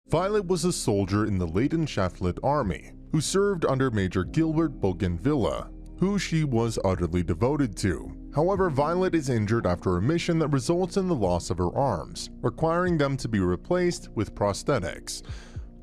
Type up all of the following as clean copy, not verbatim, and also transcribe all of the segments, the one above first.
Violet was a soldier in the Leidenschaftliche Army who served under Major Gilbert Bougainvillea, who she was utterly devoted to. However, Violet is injured after a mission that results in the loss of her arms, requiring them to be replaced with prosthetics.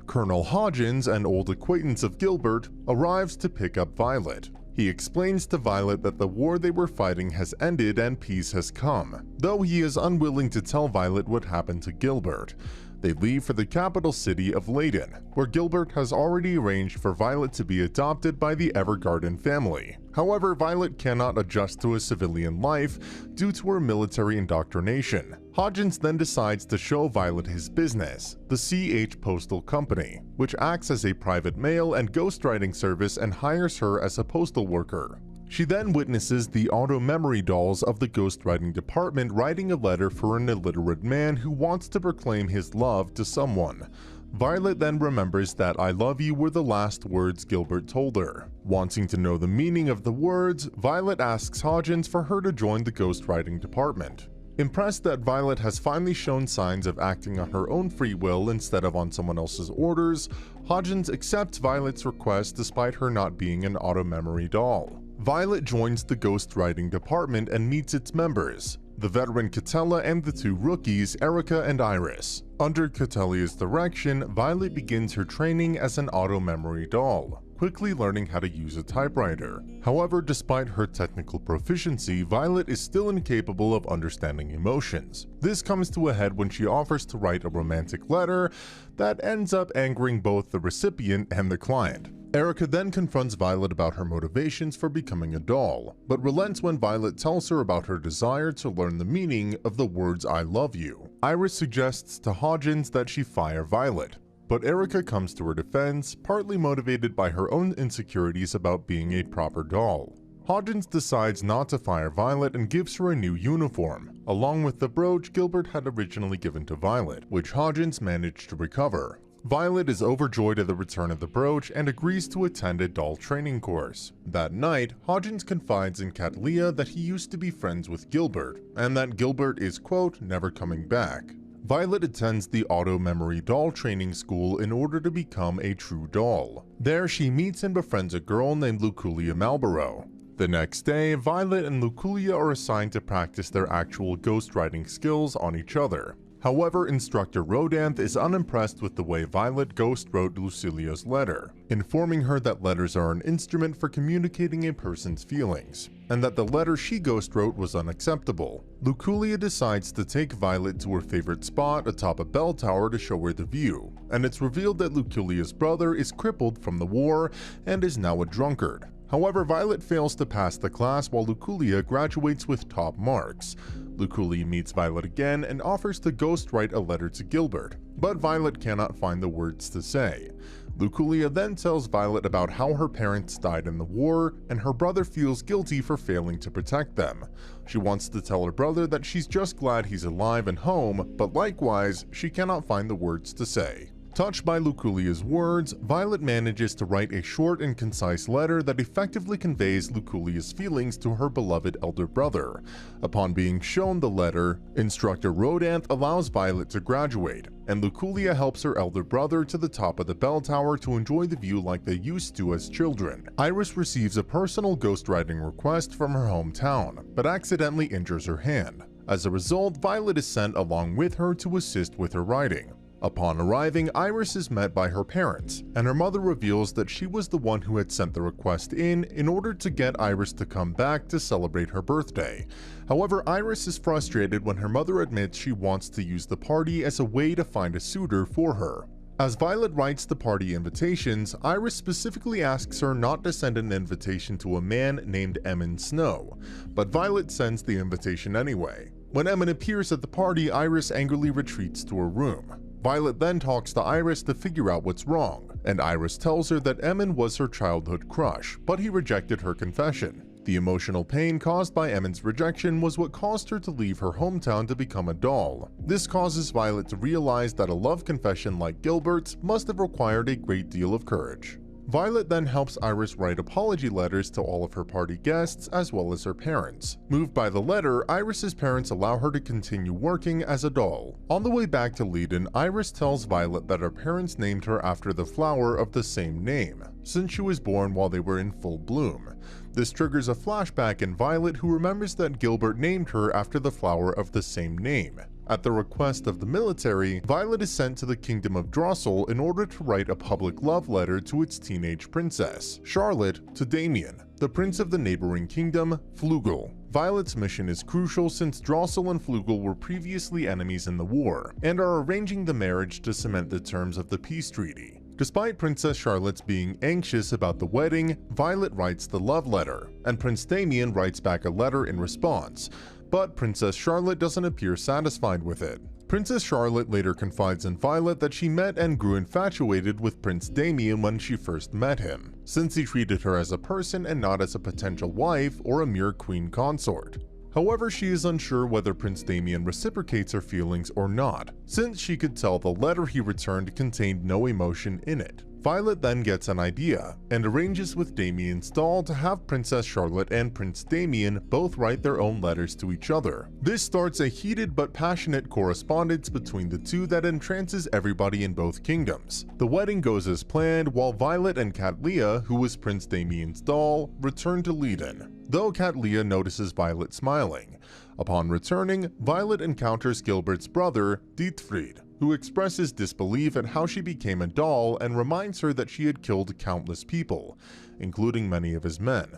Colonel Hodgins, an old acquaintance of Gilbert, arrives to pick up Violet. He explains to Violet that the war they were fighting has ended and peace has come, though he is unwilling to tell Violet what happened to Gilbert. They leave for the capital city of Leyden, where Gilbert has already arranged for Violet to be adopted by the Evergarden family. However, Violet cannot adjust to a civilian life due to her military indoctrination. Hodgins then decides to show Violet his business, the CH Postal Company, which acts as a private mail and ghostwriting service and hires her as a postal worker. She then witnesses the auto-memory dolls of the ghostwriting department writing a letter for an illiterate man who wants to proclaim his love to someone. Violet then remembers that "I love you" were the last words Gilbert told her. Wanting to know the meaning of the words, Violet asks Hodgins for her to join the ghostwriting department. Impressed that Violet has finally shown signs of acting on her own free will instead of on someone else's orders, Hodgins accepts Violet's request despite her not being an auto-memory doll. Violet joins the ghostwriting department and meets its members, the veteran Catella and the two rookies, Erica and Iris. Under Catelia's direction, Violet begins her training as an auto-memory doll, quickly learning how to use a typewriter. However, despite her technical proficiency, Violet is still incapable of understanding emotions. This comes to a head when she offers to write a romantic letter that ends up angering both the recipient and the client. Erica then confronts Violet about her motivations for becoming a doll, but relents when Violet tells her about her desire to learn the meaning of the words "I love you." Iris suggests to Hodgins that she fire Violet, but Erica comes to her defense, partly motivated by her own insecurities about being a proper doll. Hodgins decides not to fire Violet and gives her a new uniform, along with the brooch Gilbert had originally given to Violet, which Hodgins managed to recover. Violet is overjoyed at the return of the brooch and agrees to attend a doll training course. That night, Hodgins confides in Catelia that he used to be friends with Gilbert, and that Gilbert is, quote, never coming back. Violet attends the auto-memory doll training school in order to become a true doll. There, she meets and befriends a girl named Luculia Malborough. The next day, Violet and Luculia are assigned to practice their actual ghostwriting skills on each other. However, Instructor Rodanth is unimpressed with the way Violet ghost wrote Lucilia's letter, informing her that letters are an instrument for communicating a person's feelings, and that the letter she ghost wrote was unacceptable. Luculia decides to take Violet to her favorite spot atop a bell tower to show her the view, and it's revealed that Luculia's brother is crippled from the war and is now a drunkard. However, Violet fails to pass the class while Luculia graduates with top marks. Luculia meets Violet again and offers to ghostwrite a letter to Gilbert, but Violet cannot find the words to say. Luculia then tells Violet about how her parents died in the war, and her brother feels guilty for failing to protect them. She wants to tell her brother that she's just glad he's alive and home, but likewise, she cannot find the words to say. Touched by Luculia's words, Violet manages to write a short and concise letter that effectively conveys Luculia's feelings to her beloved elder brother. Upon being shown the letter, Instructor Rodanth allows Violet to graduate, and Luculia helps her elder brother to the top of the bell tower to enjoy the view like they used to as children. Iris receives a personal ghostwriting request from her hometown, but accidentally injures her hand. As a result, Violet is sent along with her to assist with her writing. Upon arriving, Iris is met by her parents, and her mother reveals that she was the one who had sent the request in order to get Iris to come back to celebrate her birthday. However, Iris is frustrated when her mother admits she wants to use the party as a way to find a suitor for her. As Violet writes the party invitations, Iris specifically asks her not to send an invitation to a man named Emmon Snow, but Violet sends the invitation anyway. When Emmon appears at the party, Iris angrily retreats to her room. Violet then talks to Iris to figure out what's wrong, and Iris tells her that Emmon was her childhood crush, but he rejected her confession. The emotional pain caused by Emmon's rejection was what caused her to leave her hometown to become a doll. This causes Violet to realize that a love confession like Gilbert's must have required a great deal of courage. Violet then helps Iris write apology letters to all of her party guests as well as her parents. Moved by the letter, Iris's parents allow her to continue working as a doll. On the way back to Leiden, Iris tells Violet that her parents named her after the flower of the same name, since she was born while they were in full bloom. This triggers a flashback in Violet, who remembers that Gilbert named her after the flower of the same name. At the request of the military, Violet is sent to the kingdom of Drossel in order to write a public love letter to its teenage princess, Charlotte, to Damien, the prince of the neighboring kingdom, Flugel. Violet's mission is crucial since Drossel and Flugel were previously enemies in the war, and are arranging the marriage to cement the terms of the peace treaty. Despite Princess Charlotte's being anxious about the wedding, Violet writes the love letter, and Prince Damien writes back a letter in response, but Princess Charlotte doesn't appear satisfied with it. Princess Charlotte later confides in Violet that she met and grew infatuated with Prince Damien when she first met him, since he treated her as a person and not as a potential wife or a mere queen consort. However, she is unsure whether Prince Damien reciprocates her feelings or not, since she could tell the letter he returned contained no emotion in it. Violet then gets an idea, and arranges with Damien's doll to have Princess Charlotte and Prince Damien both write their own letters to each other. This starts a heated but passionate correspondence between the two that entrances everybody in both kingdoms. The wedding goes as planned, while Violet and Cattleya, who was Prince Damien's doll, return to Leiden, though Cattleya notices Violet smiling. Upon returning, Violet encounters Gilbert's brother, Dietfried, who expresses disbelief at how she became a doll and reminds her that she had killed countless people, including many of his men.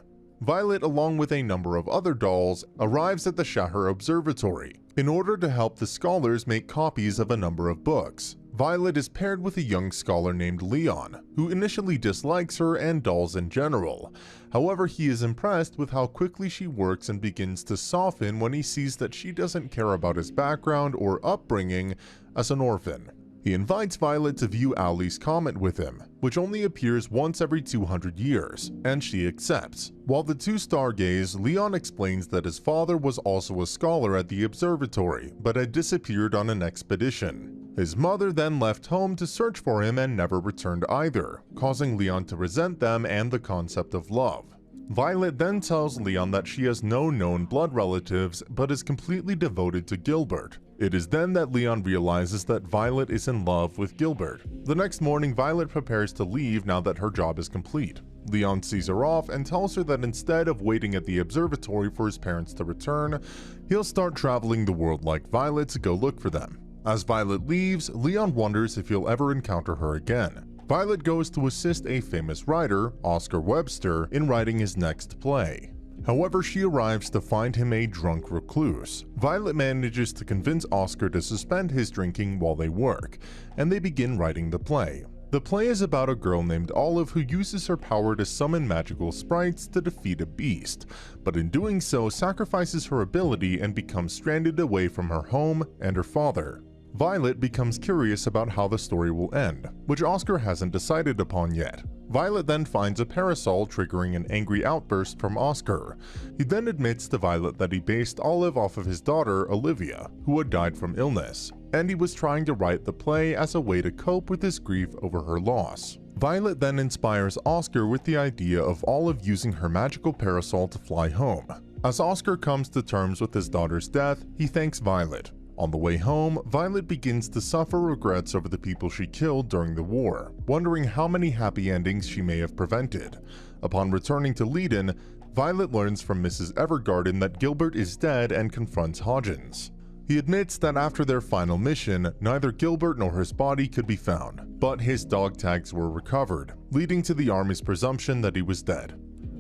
Violet, along with a number of other dolls, arrives at the Shahar Observatory in order to help the scholars make copies of a number of books. Violet is paired with a young scholar named Leon, who initially dislikes her and dolls in general. However, he is impressed with how quickly she works and begins to soften when he sees that she doesn't care about his background or upbringing as an orphan. He invites Violet to view Ali's comet with him, which only appears once every 200 years, and she accepts. While the two stargaze, Leon explains that his father was also a scholar at the observatory, but had disappeared on an expedition. His mother then left home to search for him and never returned either, causing Leon to resent them and the concept of love. Violet then tells Leon that she has no known blood relatives, but is completely devoted to Gilbert. It is then that Leon realizes that Violet is in love with Gilbert. The next morning, Violet prepares to leave now that her job is complete. Leon sees her off and tells her that instead of waiting at the observatory for his parents to return, he'll start traveling the world like Violet to go look for them. As Violet leaves, Leon wonders if he'll ever encounter her again. Violet goes to assist a famous writer, Oscar Webster, in writing his next play. However, she arrives to find him a drunk recluse. Violet manages to convince Oscar to suspend his drinking while they work, and they begin writing the play. The play is about a girl named Olive who uses her power to summon magical sprites to defeat a beast, but in doing so sacrifices her ability and becomes stranded away from her home and her father. Violet becomes curious about how the story will end, which Oscar hasn't decided upon yet. Violet then finds a parasol, triggering an angry outburst from Oscar. He then admits to Violet that he based Olive off of his daughter, Olivia, who had died from illness, and he was trying to write the play as a way to cope with his grief over her loss. Violet then inspires Oscar with the idea of Olive using her magical parasol to fly home. As Oscar comes to terms with his daughter's death, he thanks Violet. On the way home, Violet begins to suffer regrets over the people she killed during the war, wondering how many happy endings she may have prevented. Upon returning to Leiden, Violet learns from Mrs. Evergarden that Gilbert is dead and confronts Hodgins. He admits that after their final mission, neither Gilbert nor his body could be found, but his dog tags were recovered, leading to the army's presumption that he was dead.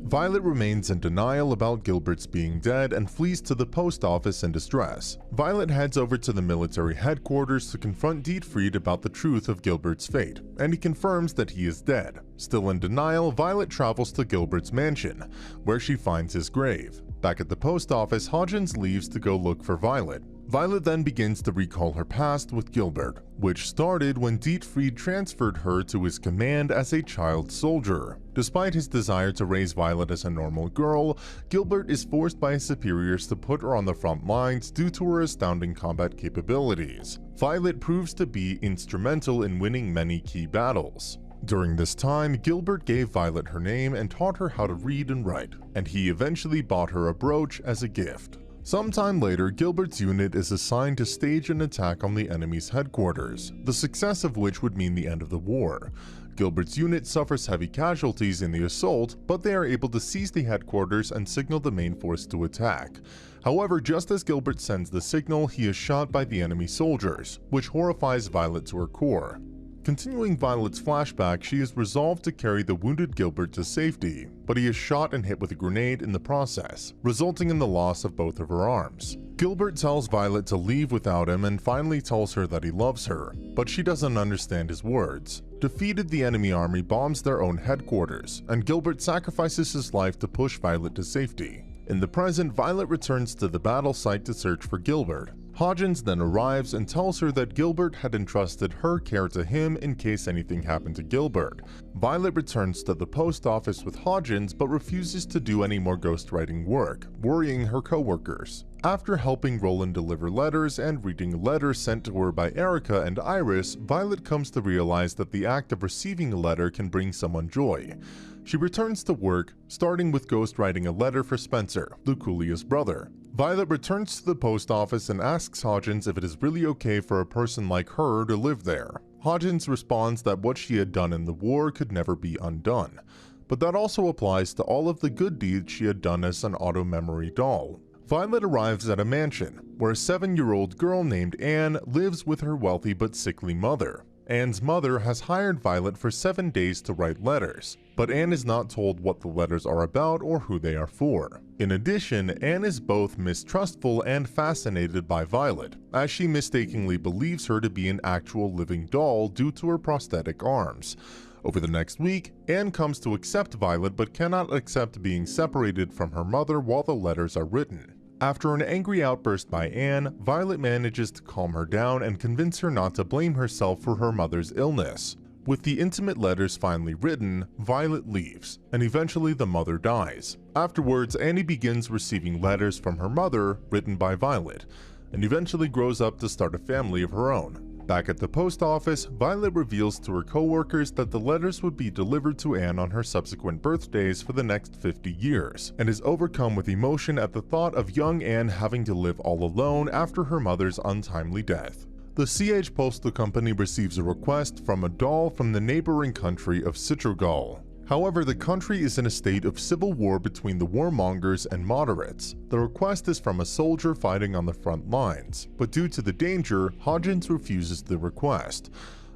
Violet remains in denial about Gilbert's being dead and flees to the post office in distress. Violet heads over to the military headquarters to confront Dietfried about the truth of Gilbert's fate, and he confirms that he is dead. Still in denial, Violet travels to Gilbert's mansion, where she finds his grave. Back at the post office, Hodgins leaves to go look for Violet. Violet then begins to recall her past with Gilbert, which started when Dietfried transferred her to his command as a child soldier. Despite his desire to raise Violet as a normal girl, Gilbert is forced by his superiors to put her on the front lines due to her astounding combat capabilities. Violet proves to be instrumental in winning many key battles. During this time, Gilbert gave Violet her name and taught her how to read and write, and he eventually bought her a brooch as a gift. Sometime later, Gilbert's unit is assigned to stage an attack on the enemy's headquarters, the success of which would mean the end of the war. Gilbert's unit suffers heavy casualties in the assault, but they are able to seize the headquarters and signal the main force to attack. However, just as Gilbert sends the signal, he is shot by the enemy soldiers, which horrifies Violet to her core. Continuing Violet's flashback, she is resolved to carry the wounded Gilbert to safety, but he is shot and hit with a grenade in the process, resulting in the loss of both of her arms. Gilbert tells Violet to leave without him and finally tells her that he loves her, but she doesn't understand his words. Defeated, the enemy army bombs their own headquarters, and Gilbert sacrifices his life to push Violet to safety. In the present, Violet returns to the battle site to search for Gilbert. Hodgins then arrives and tells her that Gilbert had entrusted her care to him in case anything happened to Gilbert. Violet returns to the post office with Hodgins but refuses to do any more ghostwriting work, worrying her co-workers. After helping Roland deliver letters and reading letters sent to her by Erica and Iris, Violet comes to realize that the act of receiving a letter can bring someone joy. She returns to work, starting with ghostwriting a letter for Spencer, Luculia's brother. Violet returns to the post office and asks Hodgins if it is really okay for a person like her to live there. Hodgins responds that what she had done in the war could never be undone, but that also applies to all of the good deeds she had done as an auto-memory doll. Violet arrives at a mansion, where a 7-year-old girl named Anne lives with her wealthy but sickly mother. Anne's mother has hired Violet for 7 days to write letters, but Anne is not told what the letters are about or who they are for. In addition, Anne is both mistrustful and fascinated by Violet, as she mistakenly believes her to be an actual living doll due to her prosthetic arms. Over the next week, Anne comes to accept Violet but cannot accept being separated from her mother while the letters are written. After an angry outburst by Anne, Violet manages to calm her down and convince her not to blame herself for her mother's illness. With the intimate letters finally written, Violet leaves, and eventually the mother dies. Afterwards, Annie begins receiving letters from her mother written by Violet, and eventually grows up to start a family of her own. Back at the post office, Violet reveals to her co-workers that the letters would be delivered to Anne on her subsequent birthdays for the next 50 years, and is overcome with emotion at the thought of young Anne having to live all alone after her mother's untimely death. The CH Postal Company receives a request from a doll from the neighboring country of Citrogal. However, the country is in a state of civil war between the warmongers and moderates. The request is from a soldier fighting on the front lines, but due to the danger, Hodgins refuses the request.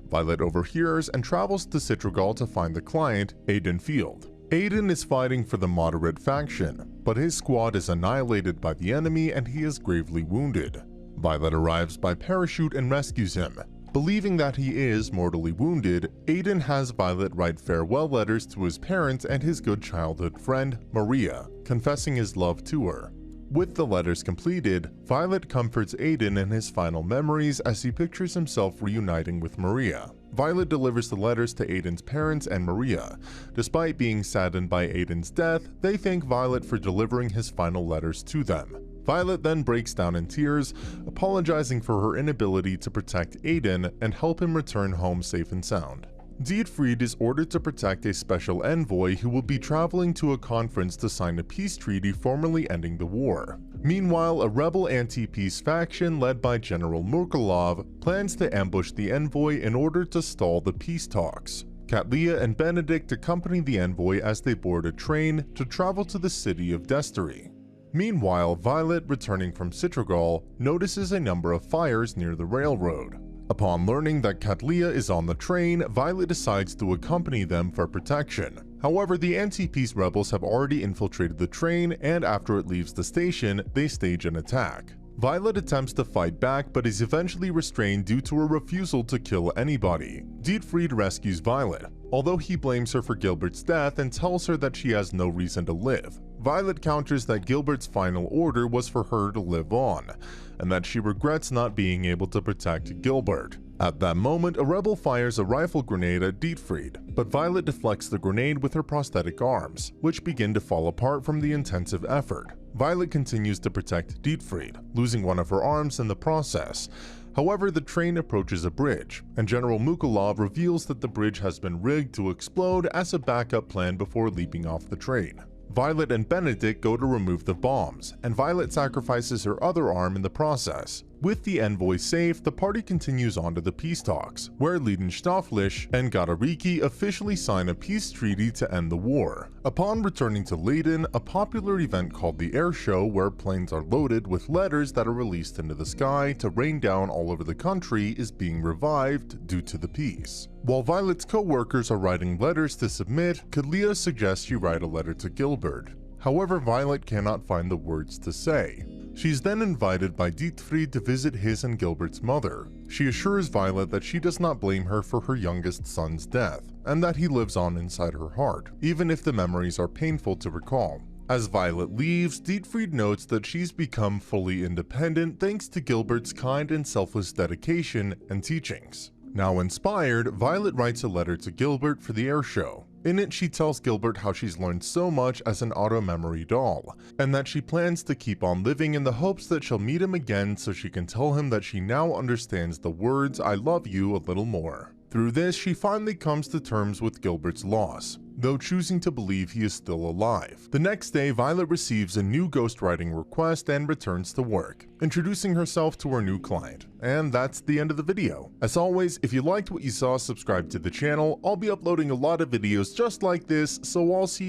Violet overhears and travels to Citrogal to find the client, Aiden Field. Aiden is fighting for the moderate faction, but his squad is annihilated by the enemy and he is gravely wounded. Violet arrives by parachute and rescues him. Believing that he is mortally wounded, Aiden has Violet write farewell letters to his parents and his good childhood friend, Maria, confessing his love to her. With the letters completed, Violet comforts Aiden in his final memories as he pictures himself reuniting with Maria. Violet delivers the letters to Aiden's parents and Maria. Despite being saddened by Aiden's death, they thank Violet for delivering his final letters to them. Violet then breaks down in tears, apologizing for her inability to protect Aiden and help him return home safe and sound. Dietfried is ordered to protect a special envoy who will be traveling to a conference to sign a peace treaty formally ending the war. Meanwhile, a rebel anti-peace faction led by General Murkolov plans to ambush the envoy in order to stall the peace talks. Katlia and Benedict accompany the envoy as they board a train to travel to the city of Destery. Meanwhile, Violet, returning from Citrogal, notices a number of fires near the railroad. Upon learning that Katlia is on the train, Violet decides to accompany them for protection. However, the anti-peace rebels have already infiltrated the train, and after it leaves the station, they stage an attack. Violet attempts to fight back but is eventually restrained due to her refusal to kill anybody. Dietfried rescues Violet, although he blames her for Gilbert's death and tells her that she has no reason to live. Violet counters that Gilbert's final order was for her to live on, and that she regrets not being able to protect Gilbert. At that moment, a rebel fires a rifle grenade at Dietfried, but Violet deflects the grenade with her prosthetic arms, which begin to fall apart from the intensive effort. Violet continues to protect Dietfried, losing one of her arms in the process. However, the train approaches a bridge, and General Mukolov reveals that the bridge has been rigged to explode as a backup plan before leaping off the train. Violet and Benedict go to remove the bombs, and Violet sacrifices her other arm in the process. With the envoy safe, the party continues on to the peace talks, where Leidenstafflich and Gadariki officially sign a peace treaty to end the war. Upon returning to Leyden, a popular event called the Air Show, where planes are loaded with letters that are released into the sky to rain down all over the country, is being revived due to the peace. While Violet's co-workers are writing letters to submit, Kalia suggests she write a letter to Gilbert. However, Violet cannot find the words to say. She's then invited by Dietfried to visit his and Gilbert's mother. She assures Violet that she does not blame her for her youngest son's death, and that he lives on inside her heart, even if the memories are painful to recall. As Violet leaves, Dietfried notes that she's become fully independent thanks to Gilbert's kind and selfless dedication and teachings. Now inspired, Violet writes a letter to Gilbert for the air show. In it, she tells Gilbert how she's learned so much as an auto-memory doll, and that she plans to keep on living in the hopes that she'll meet him again so she can tell him that she now understands the words "I love you" a little more. Through this, she finally comes to terms with Gilbert's loss, though choosing to believe he is still alive. The next day, Violet receives a new ghostwriting request and returns to work, introducing herself to her new client. And that's the end of the video. As always, if you liked what you saw, subscribe to the channel. I'll be uploading a lot of videos just like this, so I'll see you